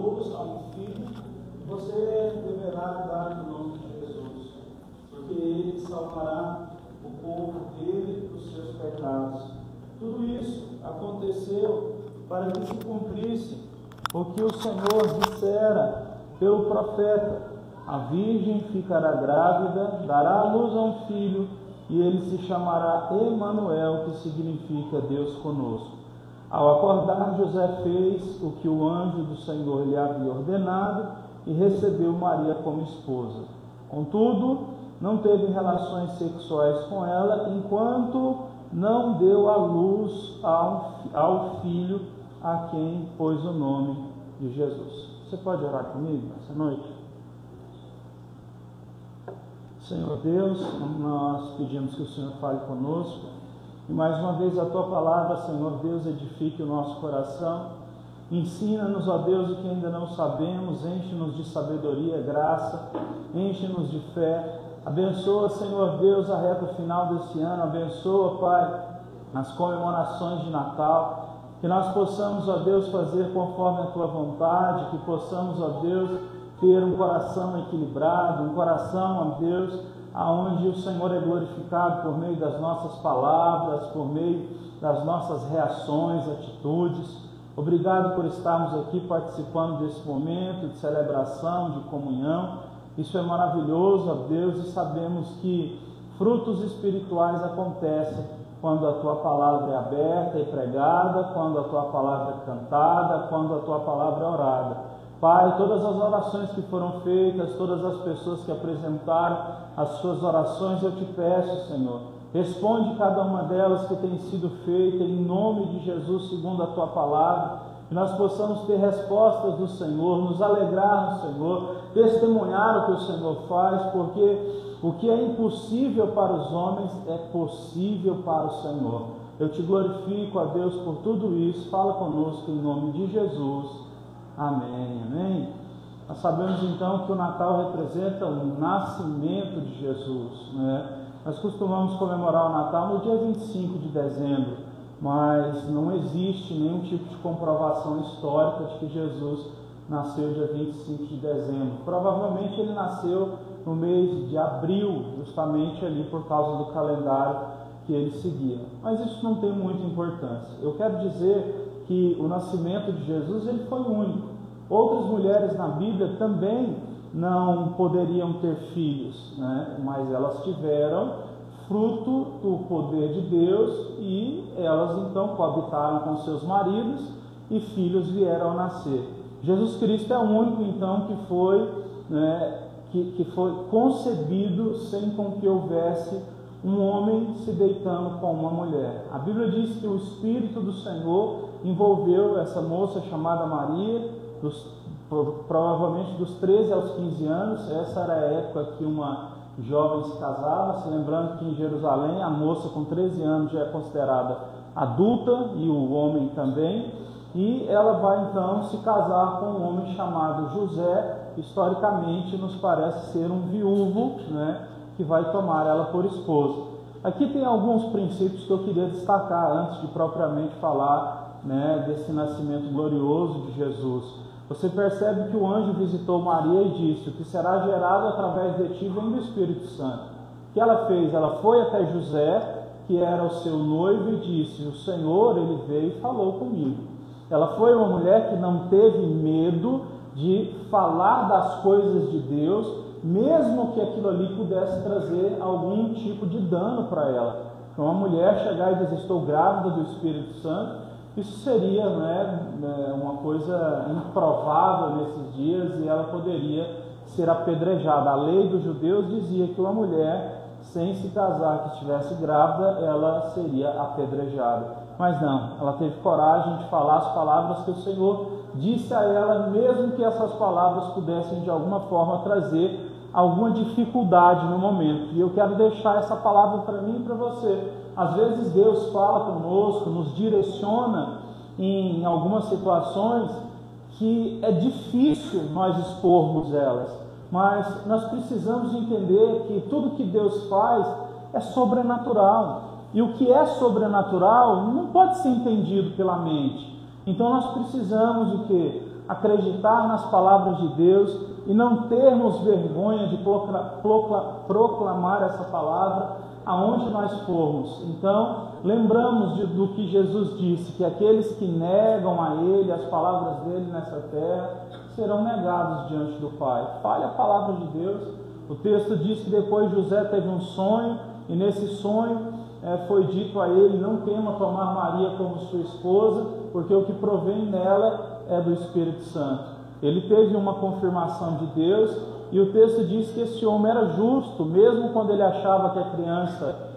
luz a um filho, você deverá dar o nome de Jesus, porque ele salvará o povo dele dos seus pecados. Tudo isso aconteceu para que se cumprisse o que o Senhor dissera pelo profeta: a virgem ficará grávida, dará à luz a um filho, e ele se chamará Emanuel, que significa Deus conosco. Ao acordar, José fez o que o anjo do Senhor lhe havia ordenado e recebeu Maria como esposa. Contudo, não teve relações sexuais com ela enquanto não deu à luz ao filho, a quem pôs o nome de Jesus. Você pode orar comigo essa noite? Senhor Deus, nós pedimos que o Senhor fale conosco, e mais uma vez a Tua palavra, Senhor Deus, edifique o nosso coração. Ensina-nos, ó Deus, o que ainda não sabemos, enche-nos de sabedoria e graça, enche-nos de fé. Abençoa, Senhor Deus, a reta final desse ano, abençoa, Pai, as comemorações de Natal, que nós possamos, ó Deus, fazer conforme a Tua vontade, que possamos, ó Deus, ter um coração equilibrado, um coração, ó Deus, aonde o Senhor é glorificado por meio das nossas palavras, por meio das nossas reações, atitudes. Obrigado por estarmos aqui participando desse momento de celebração, de comunhão. Isso é maravilhoso, ó Deus, e sabemos que frutos espirituais acontecem quando a Tua palavra é aberta e pregada, quando a Tua palavra é cantada, quando a Tua palavra é orada. Pai, todas as orações que foram feitas, todas as pessoas que apresentaram as suas orações, eu te peço, Senhor, responde cada uma delas que tem sido feita em nome de Jesus, segundo a Tua palavra, que nós possamos ter respostas do Senhor, nos alegrar no Senhor, testemunhar o que o Senhor faz, porque o que é impossível para os homens é possível para o Senhor. Eu te glorifico, a Deus, por tudo isso. Fala conosco em nome de Jesus. Amém, amém. Nós sabemos então que o Natal representa o nascimento de Jesus, né? Nós costumamos comemorar o Natal no dia 25 de dezembro, mas não existe nenhum tipo de comprovação histórica de que Jesus nasceu dia 25 de dezembro. Provavelmente ele nasceu no mês de abril, justamente ali por causa do calendário que ele seguia. Mas isso não tem muita importância. Eu quero dizer que o nascimento de Jesus ele foi único. Outras mulheres na Bíblia também não poderiam ter filhos, né? Mas elas tiveram fruto do poder de Deus e elas então coabitaram com seus maridos e filhos vieram a nascer. Jesus Cristo é o único então que foi, né, que foi concebido sem com que houvesse um homem se deitando com uma mulher. A Bíblia diz que o Espírito do Senhor envolveu essa moça chamada Maria, provavelmente dos 13 aos 15 anos. Essa era a época que uma jovem se casava, se lembrando que em Jerusalém a moça com 13 anos já é considerada adulta e o homem também, e ela vai então se casar com um homem chamado José, historicamente nos parece ser um viúvo, né, que vai tomar ela por esposa. Aqui tem alguns princípios que eu queria destacar antes de propriamente falar, né, desse nascimento glorioso de Jesus. Você percebe que o anjo visitou Maria e disse: o que será gerado através de ti vem do Espírito Santo. O que ela fez? Ela foi até José, que era o seu noivo, e disse: o Senhor, ele veio e falou comigo. Ela foi uma mulher que não teve medo de falar das coisas de Deus, mesmo que aquilo ali pudesse trazer algum tipo de dano para ela. Então, uma mulher chegar e dizer: estou grávida do Espírito Santo, isso seria, né, uma coisa improvável nesses dias, e ela poderia ser apedrejada. A lei dos judeus dizia que uma mulher, sem se casar, que estivesse grávida, ela seria apedrejada. Mas não, ela teve coragem de falar as palavras que o Senhor disse a ela, mesmo que essas palavras pudessem de alguma forma trazer alguma dificuldade no momento. E eu quero deixar essa palavra para mim e para você. Às vezes Deus fala conosco, nos direciona em algumas situações que é difícil nós expormos elas, mas nós precisamos entender que tudo que Deus faz é sobrenatural, e o que é sobrenatural não pode ser entendido pela mente. Então nós precisamos o quê? acreditar nas palavras de Deus e não termos vergonha de proclamar essa palavra aonde nós formos. Então, lembramos do que Jesus disse, que aqueles que negam a Ele, as palavras dele nessa terra, serão negados diante do Pai. Fale a palavra de Deus. O texto diz que depois José teve um sonho, e nesse sonho foi dito a ele: não tema tomar Maria como sua esposa, porque o que provém nela é do Espírito Santo. Ele teve uma confirmação de Deus, e o texto diz que esse homem era justo, mesmo quando ele achava que a criança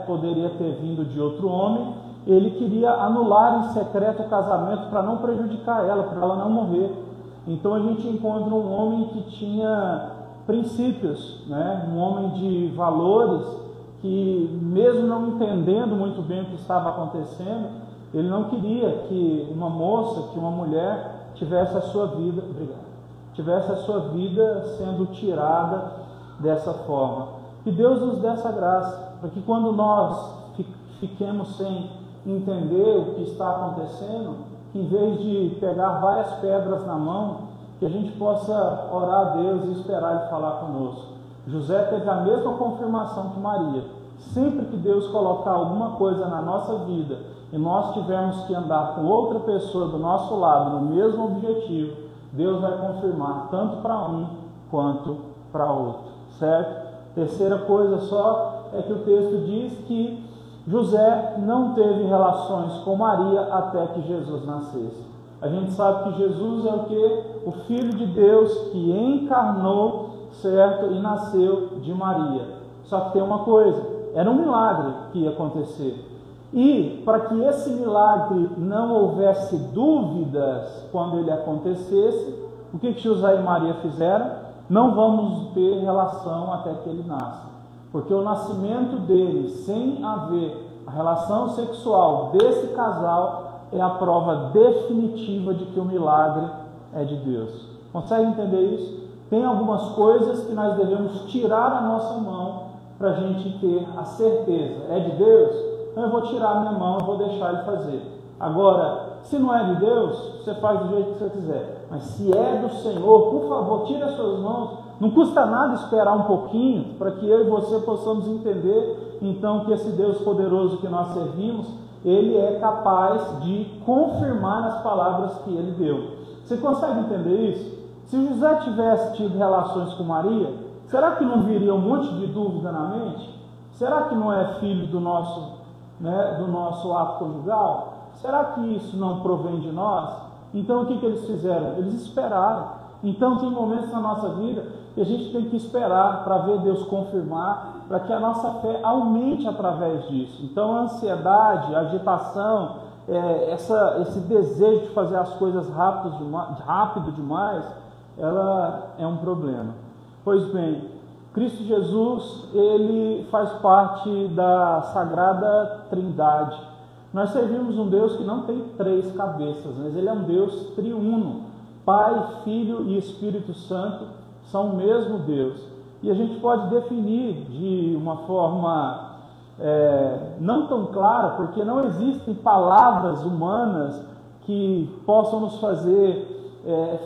poderia ter vindo de outro homem. Ele queria anular em secreto o casamento para não prejudicar ela, para ela não morrer. Então a gente encontra um homem que tinha princípios, um homem de valores, que mesmo não entendendo muito bem o que estava acontecendo, ele não queria que uma moça, que uma mulher tivesse a sua vida, sendo tirada dessa forma. Que Deus nos dê essa graça, para que quando nós fiquemos sem entender o que está acontecendo, que em vez de pegar várias pedras na mão, que a gente possa orar a Deus e esperar Ele falar conosco. José teve a mesma confirmação que Maria. Sempre que Deus colocar alguma coisa na nossa vida e nós tivermos que andar com outra pessoa do nosso lado no mesmo objetivo, Deus vai confirmar tanto para um quanto para outro, certo? Terceira coisa só é que o texto diz que José não teve relações com Maria até que Jesus nascesse. A gente sabe que Jesus é o que? O Filho de Deus que encarnou, certo? E nasceu de Maria. Só que tem uma coisa, era um milagre que ia acontecer. E para que esse milagre não houvesse dúvidas quando ele acontecesse, o que José e Maria fizeram? Não vamos ter relação até que ele nasça. Porque o nascimento dele, sem haver a relação sexual desse casal, é a prova definitiva de que o milagre é de Deus. Consegue entender isso? Tem algumas coisas que nós devemos tirar a nossa mão para a gente ter a certeza. É de Deus? Então eu vou tirar a minha mão, eu vou deixar ele fazer. Agora, se não é de Deus, você faz do jeito que você quiser. Mas se é do Senhor, por favor, tire as suas mãos. Não custa nada esperar um pouquinho para que eu e você possamos entender, então, que esse Deus poderoso que nós servimos, Ele é capaz de confirmar as palavras que Ele deu. Você consegue entender isso? Se José tivesse tido relações com Maria, será que não viria um monte de dúvida na mente? Será que não é filho do nosso ato conjugal? Será que isso não provém de nós? Então o que eles fizeram? Eles esperaram. Então tem momentos na nossa vida que a gente tem que esperar para ver Deus confirmar, para que a nossa fé aumente através disso. Então a ansiedade, a agitação, esse desejo de fazer as coisas rápido demais, ela é um problema. Pois bem, Cristo Jesus, Ele faz parte da Sagrada Trindade. Nós servimos um Deus que não tem 3 cabeças, mas Ele é um Deus triuno. Pai, Filho e Espírito Santo são o mesmo Deus. E a gente pode definir de uma forma não tão clara, porque não existem palavras humanas que possam nos fazer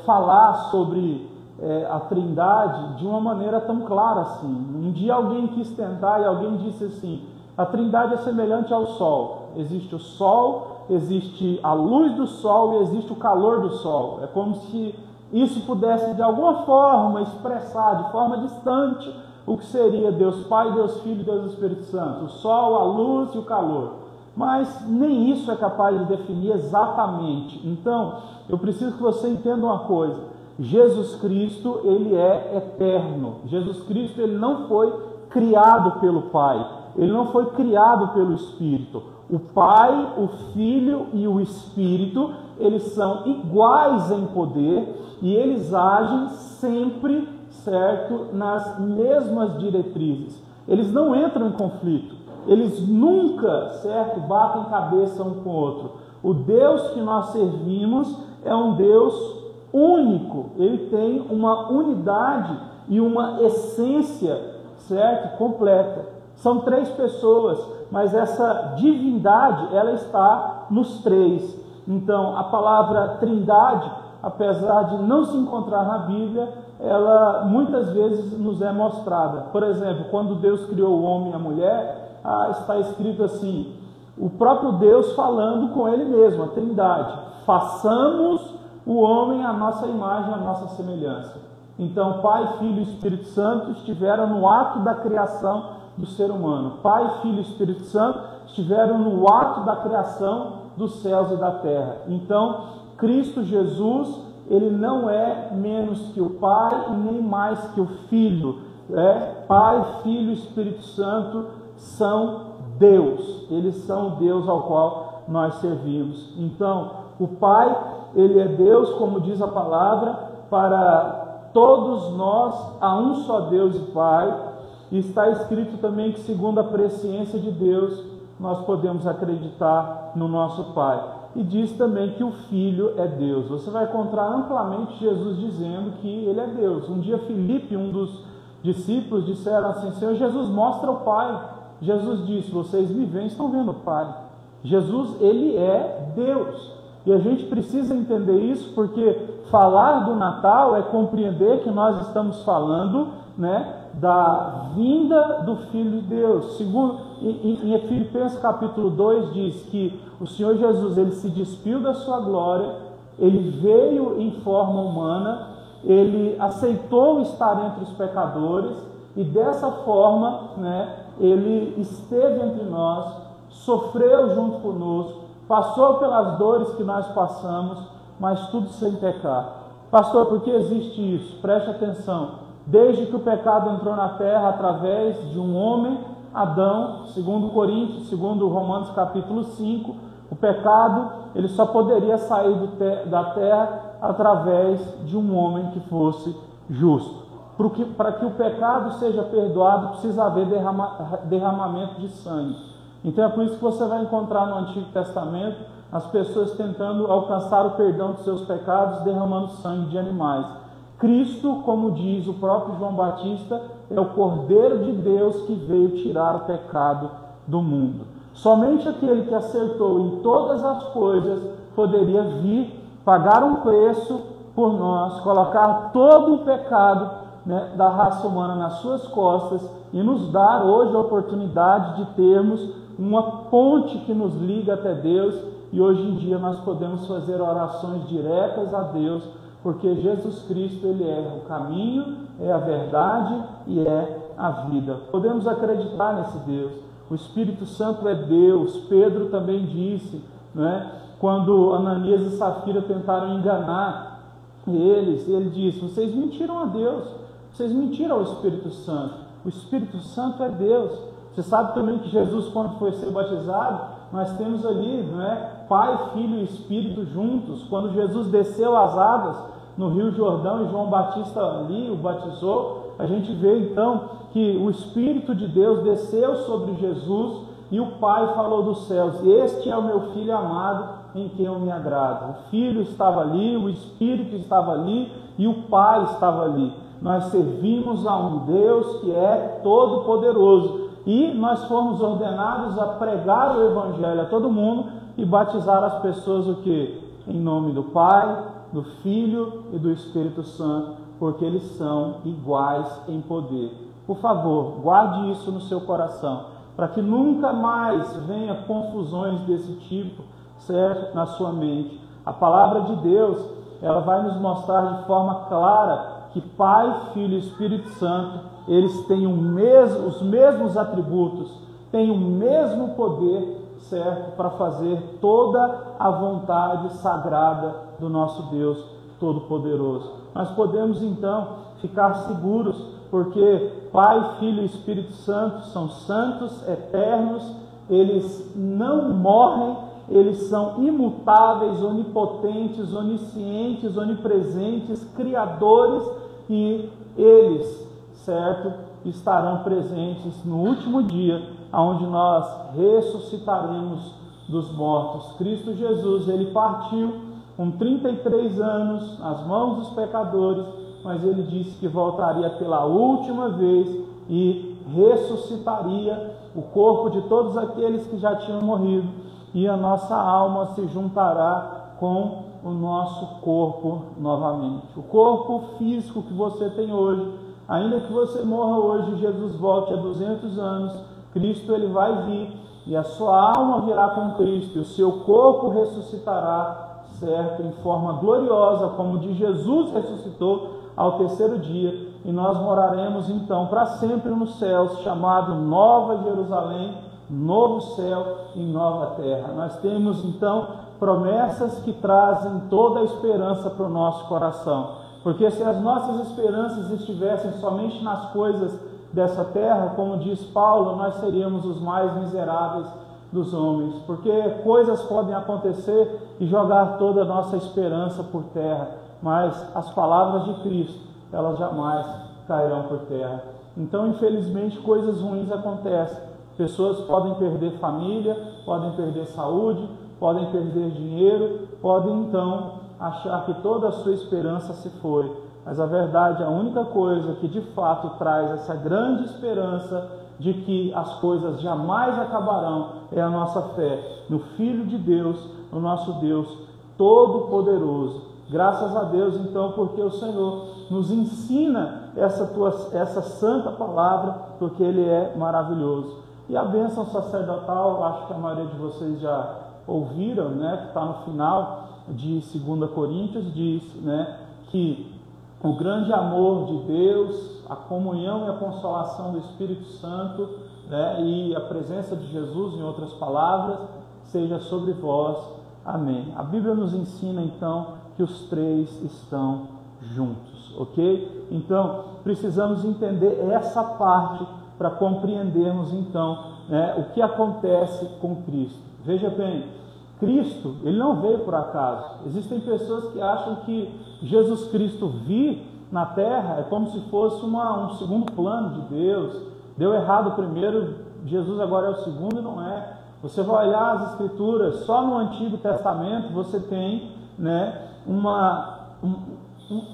falar sobre a Trindade de uma maneira tão clara assim. Um dia alguém quis tentar e alguém disse assim: a Trindade é semelhante ao Sol. Existe o Sol, existe a luz do Sol e existe o calor do Sol. É como se isso pudesse de alguma forma expressar de forma distante o que seria Deus Pai, Deus Filho e Deus Espírito Santo. O Sol, a luz e o calor. Mas nem isso é capaz de definir exatamente. Então, eu preciso que você entenda uma coisa. Jesus Cristo, Ele é eterno. Jesus Cristo, Ele não foi criado pelo Pai. Ele não foi criado pelo Espírito. O Pai, o Filho e o Espírito, eles são iguais em poder e eles agem sempre, certo, nas mesmas diretrizes. Eles não entram em conflito. Eles nunca, certo, batem cabeça um com o outro. O Deus que nós servimos é um Deus único. Ele tem uma unidade e uma essência, certo, completa. São 3 pessoas, mas essa divindade, ela está nos 3. Então, a palavra trindade, apesar de não se encontrar na Bíblia, ela muitas vezes nos é mostrada. Por exemplo, quando Deus criou o homem e a mulher, está escrito assim, o próprio Deus falando com ele mesmo, a Trindade: façamos o homem à nossa imagem, à nossa semelhança. Então, Pai, Filho e Espírito Santo estiveram no ato da criação do ser humano. Pai, Filho e Espírito Santo estiveram no ato da criação dos céus e da terra. Então, Cristo Jesus, ele não é menos que o Pai e nem mais que o Filho. Pai, Filho e Espírito Santo são Deus. Eles são o Deus ao qual nós servimos. Então, o Pai, ele é Deus, como diz a palavra, para todos nós há um só Deus e Pai. E está escrito também que, segundo a presciência de Deus, nós podemos acreditar no nosso Pai. E diz também que o Filho é Deus. Você vai encontrar amplamente Jesus dizendo que ele é Deus. Um dia Filipe, um dos discípulos, disseram assim: Senhor Jesus, mostra o Pai. Jesus disse: vocês me veem, estão vendo o Pai. Jesus, ele é Deus. E a gente precisa entender isso, porque falar do Natal é compreender que nós estamos falando, da vinda do Filho de Deus. Segundo, em Filipenses capítulo 2 diz que o Senhor Jesus, ele se despiu da sua glória, ele veio em forma humana, ele aceitou estar entre os pecadores e dessa forma, ele esteve entre nós, sofreu junto conosco, passou pelas dores que nós passamos, mas tudo sem pecar. Pastor, por que existe isso? Preste atenção. Desde que o pecado entrou na terra através de um homem, Adão, segundo Romanos capítulo 5, o pecado ele só poderia sair da terra através de um homem que fosse justo. Para que o pecado seja perdoado, precisa haver derramamento de sangue. Então é por isso que você vai encontrar no Antigo Testamento as pessoas tentando alcançar o perdão dos seus pecados derramando sangue de animais. Cristo, como diz o próprio João Batista, é o Cordeiro de Deus que veio tirar o pecado do mundo. Somente aquele que acertou em todas as coisas poderia vir, pagar um preço por nós, colocar todo o pecado da raça humana nas suas costas e nos dar hoje a oportunidade de termos uma ponte que nos liga até Deus. E hoje em dia nós podemos fazer orações diretas a Deus, porque Jesus Cristo, ele é o caminho, é a verdade e é a vida. Podemos acreditar nesse Deus. O Espírito Santo é Deus. Pedro também disse, quando Ananias e Safira tentaram enganar eles, ele disse: vocês mentiram a Deus, vocês mentiram ao Espírito Santo. O Espírito Santo é Deus. Você sabe também que Jesus, quando foi ser batizado, nós temos ali, Pai, Filho e Espírito juntos. Quando Jesus desceu as águas no Rio Jordão e João Batista ali o batizou, a gente vê então que o Espírito de Deus desceu sobre Jesus e o Pai falou dos céus: este é o meu Filho amado em quem eu me agrado. O Filho estava ali, o Espírito estava ali e o Pai estava ali. Nós servimos a um Deus que é todo-poderoso e nós fomos ordenados a pregar o Evangelho a todo mundo e batizar as pessoas o quê? Em nome do Pai, do Filho e do Espírito Santo, porque eles são iguais em poder. Por favor, guarde isso no seu coração, para que nunca mais venha confusões desse tipo, certo? Na sua mente. A palavra de Deus, ela vai nos mostrar de forma clara que Pai, Filho e Espírito Santo, eles têm os mesmos atributos, têm o mesmo poder, certo? Para fazer toda a vontade sagrada do nosso Deus Todo-Poderoso. Nós podemos então ficar seguros, porque Pai, Filho e Espírito Santo são santos, eternos, eles não morrem, eles são imutáveis, onipotentes, oniscientes, onipresentes, criadores, e eles, certo, estarão presentes no último dia, onde nós ressuscitaremos dos mortos. Cristo Jesus, ele partiu com 33 anos nas mãos dos pecadores, mas ele disse que voltaria pela última vez e ressuscitaria o corpo de todos aqueles que já tinham morrido, e a nossa alma se juntará com o nosso corpo novamente. O corpo físico que você tem hoje, ainda que você morra hoje, Jesus volte a 200 anos, Cristo ele vai vir e a sua alma virá com Cristo e o seu corpo ressuscitará, certo, em forma gloriosa, como de Jesus ressuscitou ao terceiro dia, e nós moraremos então para sempre nos céus, chamado Nova Jerusalém, novo céu e nova terra. Nós temos então promessas que trazem toda a esperança para o nosso coração, porque se as nossas esperanças estivessem somente nas coisas dessa terra, como diz Paulo, nós seríamos os mais miseráveis dos homens, porque coisas podem acontecer e jogar toda a nossa esperança por terra, mas as palavras de Cristo, elas jamais cairão por terra. Então, infelizmente, coisas ruins acontecem. Pessoas podem perder família, podem perder saúde, podem perder dinheiro, podem então achar que toda a sua esperança se foi. Mas a verdade, a única coisa que de fato traz essa grande esperança de que as coisas jamais acabarão é a nossa fé no Filho de Deus, no nosso Deus Todo-Poderoso. Graças a Deus, então, porque o Senhor nos ensina essa santa palavra, porque Ele é maravilhoso. E a bênção sacerdotal, acho que a maioria de vocês já ouviram, né, que está no final de 2 Coríntios, diz, né, que o grande amor de Deus, a comunhão e a consolação do Espírito Santo, né, e a presença de Jesus, em outras palavras, seja sobre vós. Amém. A Bíblia nos ensina, então, que os três estão juntos, ok? Então, precisamos entender essa parte para compreendermos, então, né, o que acontece com Cristo. Veja bem, Cristo, ele não veio por acaso. Existem pessoas que acham que Jesus Cristo vir na terra é como se fosse um segundo plano de Deus. Deu errado o primeiro, Jesus agora é o segundo, e não é. Você vai olhar as Escrituras, só no Antigo Testamento você tem, né,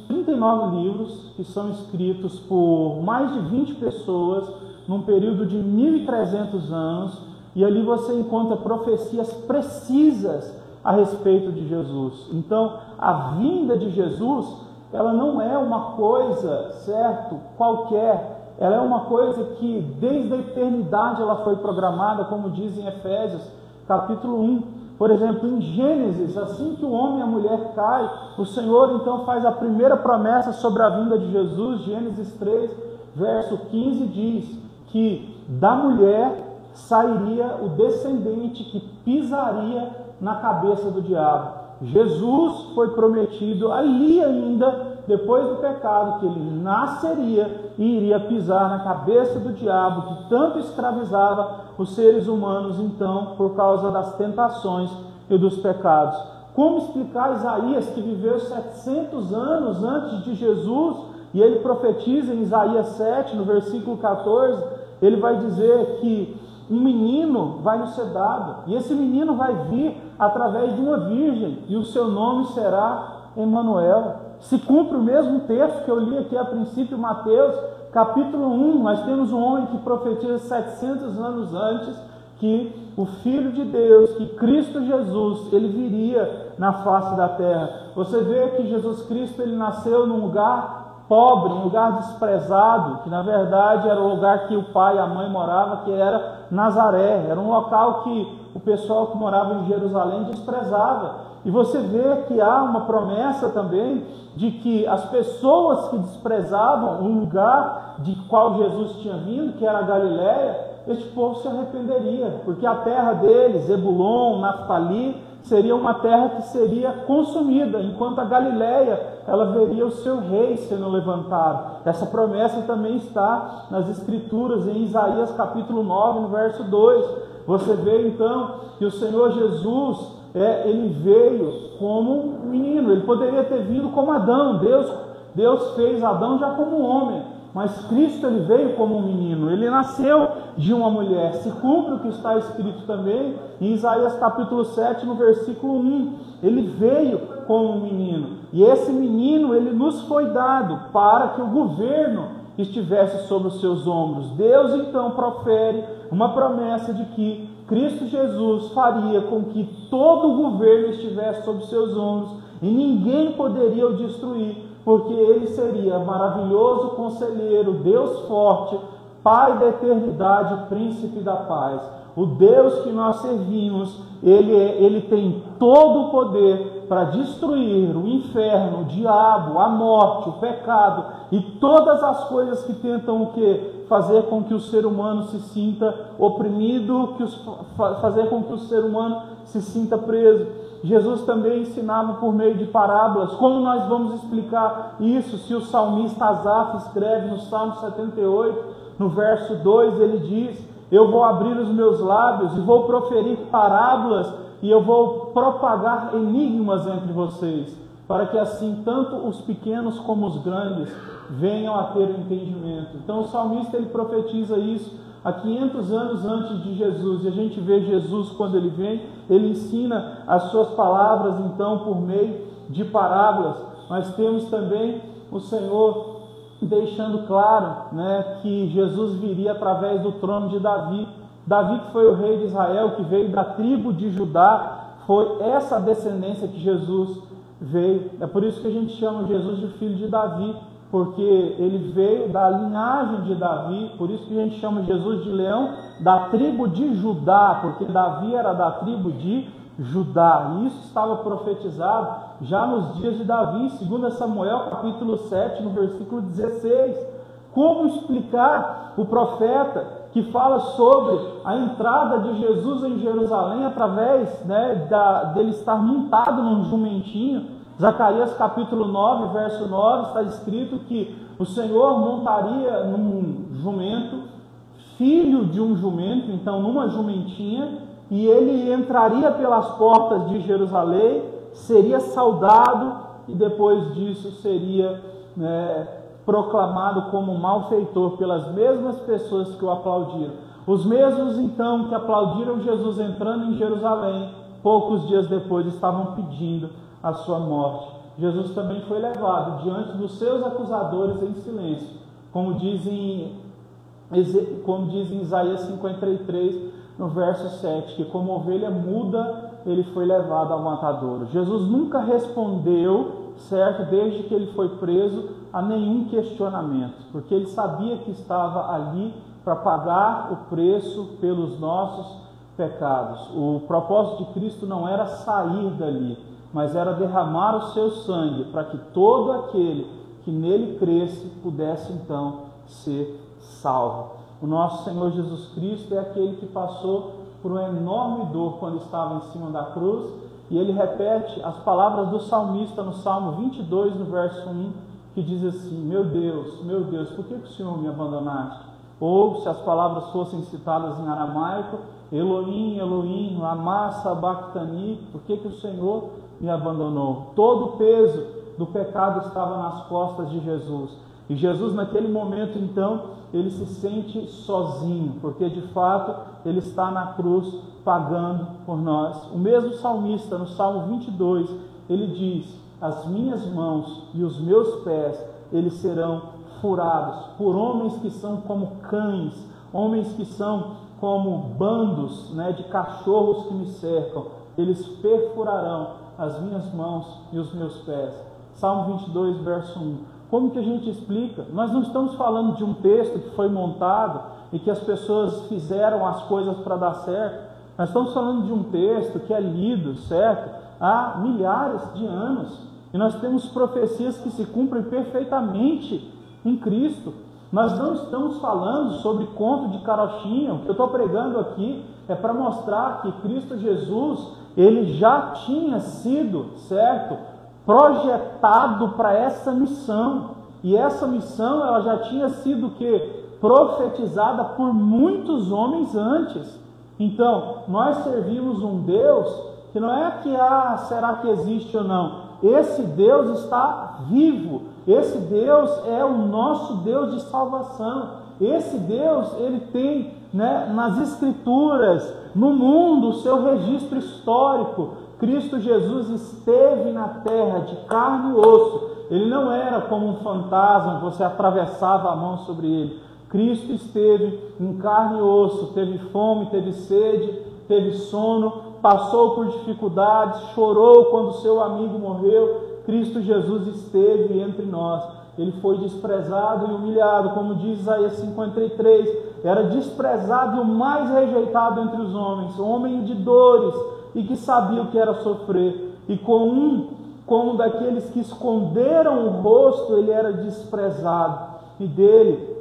39 livros que são escritos por mais de 20 pessoas num período de 1.300 anos, e ali você encontra profecias precisas a respeito de Jesus. Então, a vinda de Jesus, ela não é uma coisa, certo, qualquer, ela é uma coisa que desde a eternidade ela foi programada, como diz em Efésios, capítulo 1. Por exemplo, em Gênesis, assim que o homem e a mulher caem, o Senhor então faz a primeira promessa sobre a vinda de Jesus. Gênesis 3, verso 15 diz que da mulher sairia o descendente que pisaria na cabeça do diabo. Jesus foi prometido ali ainda, depois do pecado, que ele nasceria e iria pisar na cabeça do diabo, que tanto escravizava os seres humanos, então, por causa das tentações e dos pecados. Como explicar Isaías, que viveu 700 anos antes de Jesus, e ele profetiza em Isaías 7, no versículo 14, ele vai dizer que um menino vai nos ser dado, e esse menino vai vir através de uma virgem, e o seu nome será Emanuel. Se cumpre o mesmo texto que eu li aqui a princípio, Mateus, capítulo 1, nós temos um homem que profetiza 700 anos antes que o Filho de Deus, que Cristo Jesus, ele viria na face da terra. Você vê que Jesus Cristo, ele nasceu num lugar pobre, um lugar desprezado, que na verdade era o lugar que o pai e a mãe moravam, que era Nazaré. Era um local que o pessoal que morava em Jerusalém desprezava. E você vê que há uma promessa também de que as pessoas que desprezavam o lugar de qual Jesus tinha vindo, que era a Galiléia, este povo se arrependeria, porque a terra deles, Zebulon, Naftali, seria uma terra que seria consumida, enquanto a Galiléia, ela veria o seu rei sendo levantado. Essa promessa também está nas Escrituras, em Isaías capítulo 9, no verso 2. Você vê então que o Senhor Jesus, ele veio como um menino. Ele poderia ter vindo como Adão. Deus fez Adão já como um homem, mas Cristo, ele veio como um menino. Ele nasceu de uma mulher. Se cumpre o que está escrito também em Isaías capítulo 7, no versículo 1. Ele veio como um menino, e esse menino, ele nos foi dado para que o governo estivesse sobre os seus ombros. Deus então profere uma promessa de que Cristo Jesus faria com que todo o governo estivesse sobre os seus ombros, e ninguém poderia o destruir, porque ele seria maravilhoso conselheiro, Deus forte, Pai da eternidade, príncipe da paz. O Deus que nós servimos, ele tem todo o poder para destruir o inferno, o diabo, a morte, o pecado e todas as coisas que tentam o quê? Fazer com que o ser humano se sinta oprimido, fazer com que o ser humano se sinta preso. Jesus também ensinava por meio de parábolas. Como nós vamos explicar isso se o salmista Asaf escreve no Salmo 78, no verso 2, ele diz: eu vou abrir os meus lábios e vou proferir parábolas e eu vou propagar enigmas entre vocês, para que assim tanto os pequenos como os grandes venham a ter o entendimento. Então o salmista ele profetiza isso há 500 anos antes de Jesus, e a gente vê Jesus quando ele vem, ele ensina as suas palavras então por meio de parábolas. Nós temos também o Senhor deixando claro, que Jesus viria através do trono de Davi. Davi, que foi o rei de Israel, que veio da tribo de Judá, foi essa descendência que Jesus veio. É por isso que a gente chama Jesus de filho de Davi, porque ele veio da linhagem de Davi. Por isso que a gente chama Jesus de leão da tribo de Judá, porque Davi era da tribo de Judá, e isso estava profetizado já nos dias de Davi, 2 Samuel capítulo 7, no versículo 16. Como explicar o profeta que fala sobre a entrada de Jesus em Jerusalém através dele estar montado num jumentinho? Zacarias capítulo 9, verso 9, está escrito que o Senhor montaria num jumento, filho de um jumento, então numa jumentinha, e ele entraria pelas portas de Jerusalém, seria saudado e depois disso seria proclamado como malfeitor pelas mesmas pessoas que o aplaudiram. Os mesmos então que aplaudiram Jesus entrando em Jerusalém, poucos dias depois estavam pedindo a sua morte. Jesus também foi levado diante dos seus acusadores em silêncio, como diz em Isaías 53, no verso 7, que como ovelha muda, ele foi levado ao matadouro. Jesus nunca respondeu, certo, desde que ele foi preso, a nenhum questionamento, porque ele sabia que estava ali para pagar o preço pelos nossos pecados. O propósito de Cristo não era sair dali, mas era derramar o seu sangue, para que todo aquele que nele cresce pudesse então ser salvo. O nosso Senhor Jesus Cristo é aquele que passou por uma enorme dor quando estava em cima da cruz, e ele repete as palavras do salmista no Salmo 22, no verso 1, que diz assim: meu Deus, por que o Senhor me abandonaste? Ou, se as palavras fossem citadas em aramaico, Elohim, Elohim, lama sabachthani, por que o Senhor me abandonou? Todo o peso do pecado estava nas costas de Jesus. E Jesus, naquele momento, então, ele se sente sozinho, porque de fato ele está na cruz pagando por nós. O mesmo salmista, no Salmo 22, ele diz: as minhas mãos e os meus pés, eles serão furados por homens que são como cães, homens que são como bandos de cachorros que me cercam. Eles perfurarão as minhas mãos e os meus pés. Salmo 22, verso 1. Como que a gente explica? Nós não estamos falando de um texto que foi montado e que as pessoas fizeram as coisas para dar certo. Nós estamos falando de um texto que é lido, certo, há milhares de anos. E nós temos profecias que se cumprem perfeitamente em Cristo. Nós não estamos falando sobre conto de carochinha. O que eu estou pregando aqui é para mostrar que Cristo Jesus, ele já tinha sido, certo, projetado para essa missão, e essa missão ela já tinha sido profetizada por muitos homens antes. Então nós servimos um Deus que não é que será que existe ou não, esse Deus está vivo, esse Deus é o nosso Deus de salvação, esse Deus ele tem nas Escrituras, no mundo, o seu registro histórico. Cristo Jesus esteve na terra de carne e osso. Ele não era como um fantasma, você atravessava a mão sobre ele. Cristo esteve em carne e osso, teve fome, teve sede, teve sono, passou por dificuldades, chorou quando seu amigo morreu, Cristo Jesus esteve entre nós. Ele foi desprezado e humilhado, como diz Isaías 53, era desprezado e o mais rejeitado entre os homens, homem de dores e que sabia o que era sofrer. E como um daqueles que esconderam o rosto, ele era desprezado. E dele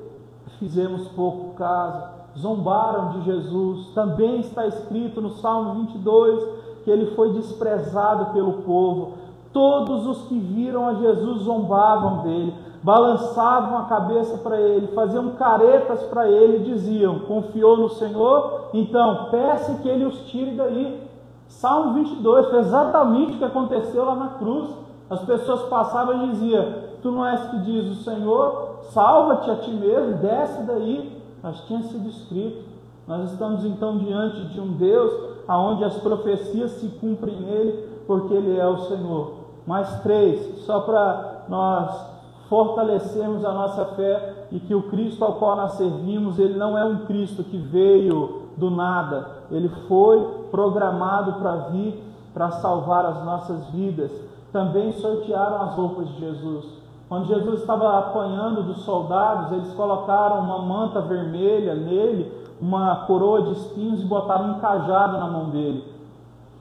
fizemos pouco caso, zombaram de Jesus. Também está escrito no Salmo 22 que ele foi desprezado pelo povo. Todos os que viram a Jesus zombavam dele, balançavam a cabeça para ele, faziam caretas para ele e diziam: confiou no Senhor? Então peça que ele os tire daí. Salmo 22 foi exatamente o que aconteceu lá na cruz. As pessoas passavam e diziam: tu não és que diz o Senhor? Salva-te a ti mesmo, desce daí. Mas tinha sido escrito. Nós estamos então diante de um Deus onde as profecias se cumprem nele, porque ele é o Senhor. Mais 3, só para nós fortalecermos a nossa fé e que o Cristo ao qual nós servimos, ele não é um Cristo que veio do nada, ele foi programado para vir, para salvar as nossas vidas. Também sortearam as roupas de Jesus. Quando Jesus estava apanhando dos soldados, eles colocaram uma manta vermelha nele, uma coroa de espinhos e botaram um cajado na mão dele,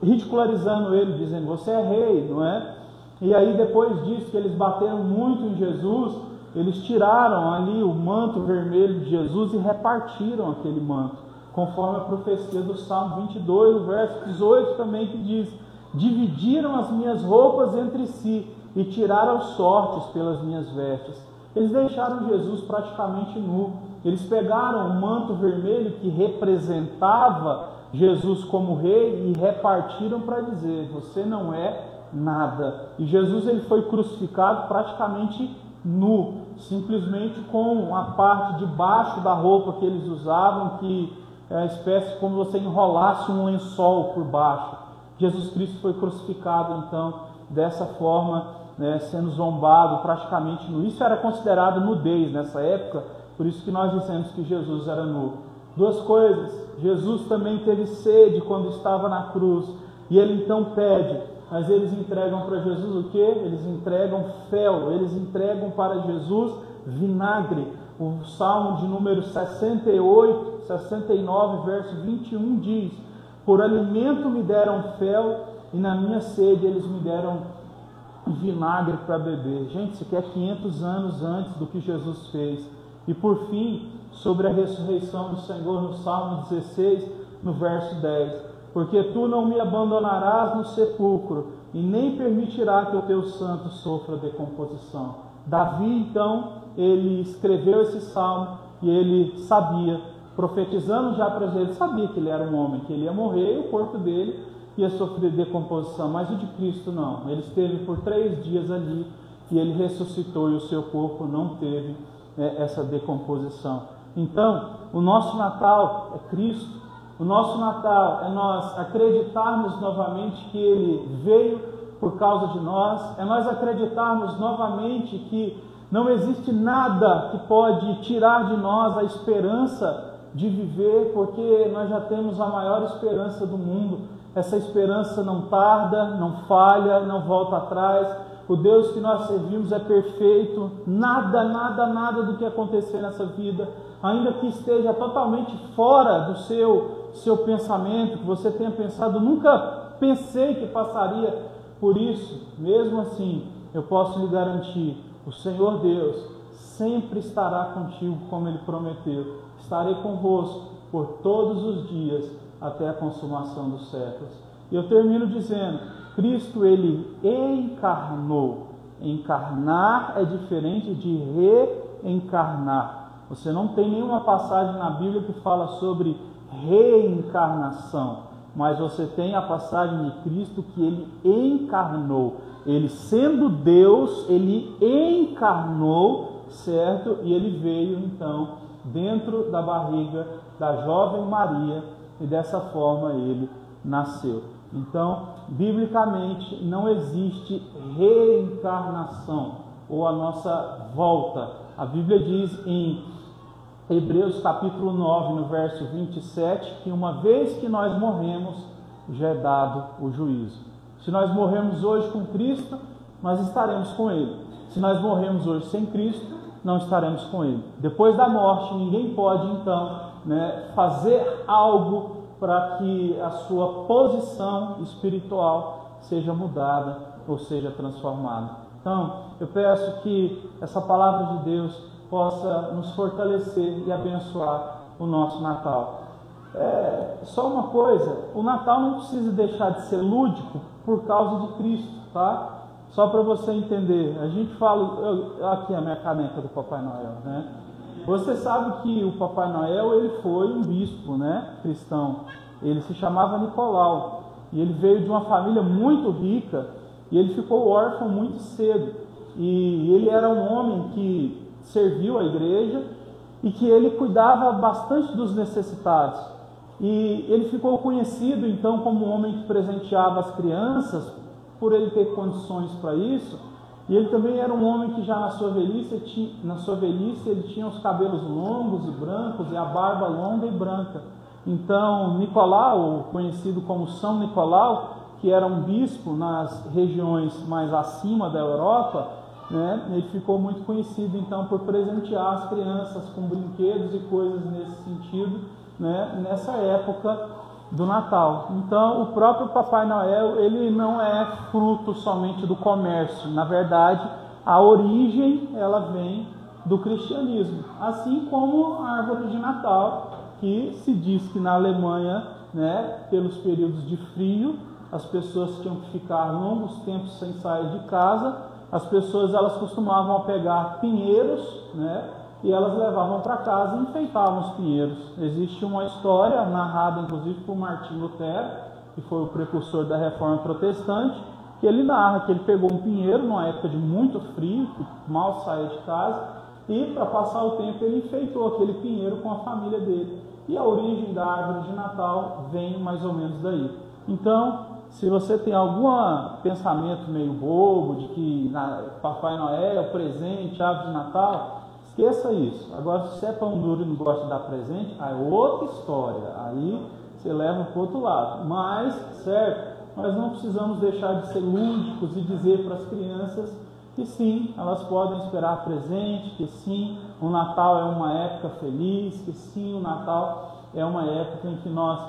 ridicularizando ele, dizendo: você é rei, não é? E aí depois disso, que eles bateram muito em Jesus, eles tiraram ali o manto vermelho de Jesus e repartiram aquele manto, conforme a profecia do Salmo 22, o verso 18 também, que diz: dividiram as minhas roupas entre si e tiraram sortes pelas minhas vestes. Eles deixaram Jesus praticamente nu. Eles pegaram o manto vermelho que representava Jesus como rei e repartiram para dizer: você não é nada. E Jesus, ele foi crucificado praticamente nu, simplesmente com a parte de baixo da roupa que eles usavam, que é uma espécie como você enrolasse um lençol por baixo. Jesus Cristo foi crucificado então dessa forma, né, sendo zombado praticamente nu. Isso era considerado nudez nessa época, por isso que nós dizemos que Jesus era nu. Duas coisas: Jesus também teve sede quando estava na cruz, e ele então pede, mas eles entregam para Jesus o que? Eles entregam fel, eles entregam para Jesus vinagre. O Salmo de número 69, verso 21 diz: por alimento me deram fel, e na minha sede eles me deram vinagre para beber. Gente, isso aqui é 500 anos antes do que Jesus fez. E por fim, sobre a ressurreição do Senhor, no Salmo 16, no verso 10: porque tu não me abandonarás no sepulcro, e nem permitirá que o teu santo sofra decomposição. Davi, então, ele escreveu esse salmo, e ele sabia, profetizando já para ele, sabia que ele era um homem, que ele ia morrer, e o corpo dele ia sofrer decomposição, mas o de Cristo não. Ele esteve por 3 dias ali, e ele ressuscitou, e o seu corpo não teve essa decomposição. Então, o nosso Natal é Cristo. O nosso Natal é nós acreditarmos novamente que Ele veio por causa de nós, é nós acreditarmos novamente que não existe nada que pode tirar de nós a esperança de viver, porque nós já temos a maior esperança do mundo. Essa esperança não tarda, não falha, não volta atrás. O Deus que nós servimos é perfeito, nada do que acontecer nessa vida, ainda que esteja totalmente fora do seu pensamento, que você tenha pensado, nunca pensei que passaria por isso, mesmo assim, eu posso lhe garantir, o Senhor Deus sempre estará contigo, como Ele prometeu. Estarei convosco por todos os dias, até a consumação dos séculos. E eu termino dizendo: Cristo, Ele encarnou. Encarnar é diferente de reencarnar. Você não tem nenhuma passagem na Bíblia que fala sobre reencarnação, mas você tem a passagem de Cristo que Ele encarnou. Ele, sendo Deus, Ele encarnou, certo? E Ele veio então dentro da barriga da jovem Maria, e dessa forma Ele nasceu. Então, biblicamente, não existe reencarnação ou a nossa volta. A Bíblia diz em Hebreus capítulo 9, no verso 27, que uma vez que nós morremos, já é dado o juízo. Se nós morrermos hoje com Cristo, nós estaremos com Ele. Se nós morrermos hoje sem Cristo, não estaremos com Ele. Depois da morte, ninguém pode, então, fazer algo para que a sua posição espiritual seja mudada ou seja transformada. Então, eu peço que essa palavra de Deus possa nos fortalecer e abençoar o nosso Natal. Só uma coisa, o Natal não precisa deixar de ser lúdico por causa de Cristo, tá? Só para você entender, a gente fala, aqui a minha caneca do Papai Noel, né? Você sabe que o Papai Noel, ele foi um bispo, cristão. Ele se chamava Nicolau e ele veio de uma família muito rica e ele ficou órfão muito cedo. E ele era um homem que serviu a igreja e que ele cuidava bastante dos necessitados. E ele ficou conhecido então como um homem que presenteava as crianças, por ele ter condições para isso. E ele também era um homem que já na sua velhice ele tinha os cabelos longos e brancos e a barba longa e branca. Então Nicolau, conhecido como São Nicolau, que era um bispo nas regiões mais acima da Europa, ele ficou muito conhecido então por presentear as crianças com brinquedos e coisas nesse sentido, nessa época do Natal. Então o próprio Papai Noel, ele não é fruto somente do comércio. Na verdade, a origem ela vem do cristianismo, assim como a árvore de Natal, que se diz que na Alemanha, pelos períodos de frio, as pessoas tinham que ficar longos tempos sem sair de casa. As pessoas elas costumavam pegar pinheiros, e elas levavam para casa e enfeitavam os pinheiros. Existe uma história narrada inclusive por Martinho Lutero, que foi o precursor da Reforma Protestante, que ele narra que ele pegou um pinheiro numa época de muito frio, que mal saía de casa, e para passar o tempo ele enfeitou aquele pinheiro com a família dele. E a origem da árvore de Natal vem mais ou menos daí. Então, se você tem algum pensamento meio bobo de que Papai Noel, presente, árvore de Natal, esqueça isso. Agora, se você é pão duro e não gosta de dar presente, aí é outra história. Aí você leva para o outro lado. Mas, certo, nós não precisamos deixar de ser lúdicos e dizer para as crianças que sim, elas podem esperar presente, que sim, o Natal é uma época feliz, que sim, o Natal é uma época em que nós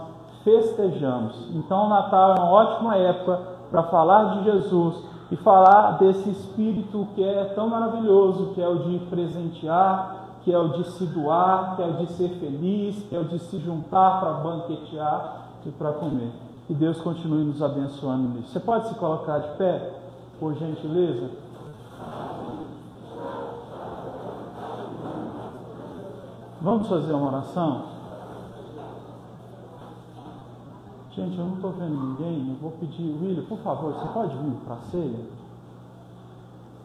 festejamos. Então o Natal é uma ótima época para falar de Jesus e falar desse espírito que é tão maravilhoso, que é o de presentear, que é o de se doar, que é o de ser feliz, que é o de se juntar para banquetear e para comer. Que Deus continue nos abençoando nisso. Você pode se colocar de pé, por gentileza? Vamos fazer uma oração? Gente, eu não estou vendo ninguém. Eu vou pedir, William, por favor, você pode vir para a ceia?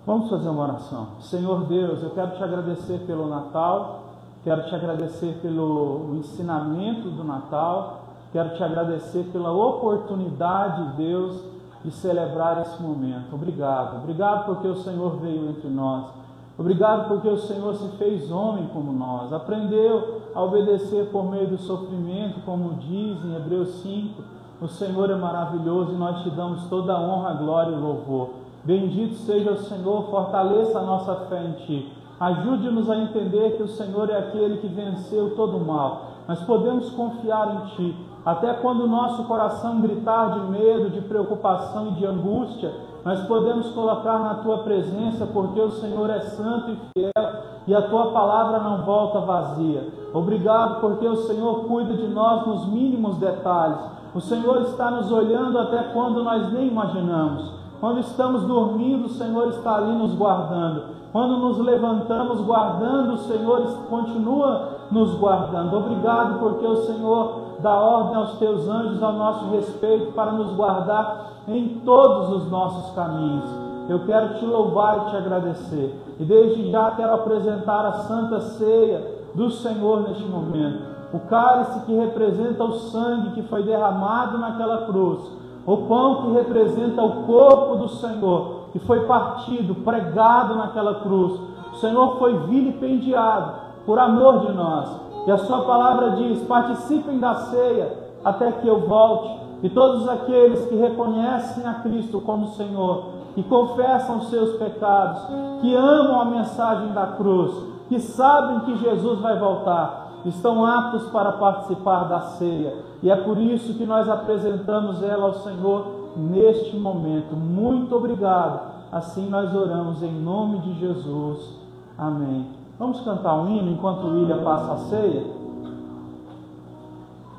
Vamos fazer uma oração. Senhor Deus, eu quero te agradecer pelo Natal, quero te agradecer pelo ensinamento do Natal, quero te agradecer pela oportunidade, Deus, de celebrar esse momento. Obrigado. Obrigado porque o Senhor veio entre nós. Obrigado porque o Senhor se fez homem como nós, aprendeu a obedecer por meio do sofrimento, como diz em Hebreus 5, o Senhor é maravilhoso e nós te damos toda a honra, glória e louvor. Bendito seja o Senhor, fortaleça a nossa fé em Ti. Ajude-nos a entender que o Senhor é aquele que venceu todo o mal. Nós podemos confiar em Ti, até quando o nosso coração gritar de medo, de preocupação e de angústia, nós podemos colocar na Tua presença, porque o Senhor é santo e fiel e a Tua palavra não volta vazia. Obrigado porque o Senhor cuida de nós nos mínimos detalhes. O Senhor está nos olhando até quando nós nem imaginamos. Quando estamos dormindo, o Senhor está ali nos guardando. Quando nos levantamos guardando, o Senhor continua nos guardando. Obrigado porque o Senhor dá ordem aos Teus anjos a nosso respeito para nos guardar em todos os nossos caminhos. Eu quero Te louvar e Te agradecer. E desde já quero apresentar a Santa Ceia do Senhor neste momento. O cálice que representa o sangue que foi derramado naquela cruz. O pão que representa o corpo do Senhor, que foi partido, pregado naquela cruz. O Senhor foi vilipendiado por amor de nós. E a Sua palavra diz: participem da ceia até que eu volte. que todos aqueles que reconhecem a Cristo como Senhor, que confessam os seus pecados, que amam a mensagem da cruz, que sabem que Jesus vai voltar, estão aptos para participar da ceia. E é por isso que nós apresentamos ela ao Senhor neste momento. Muito obrigado. Assim nós oramos em nome de Jesus. Amém. Vamos cantar um hino enquanto o William passa a ceia?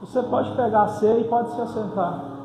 Você pode pegar a ceia e pode se assentar.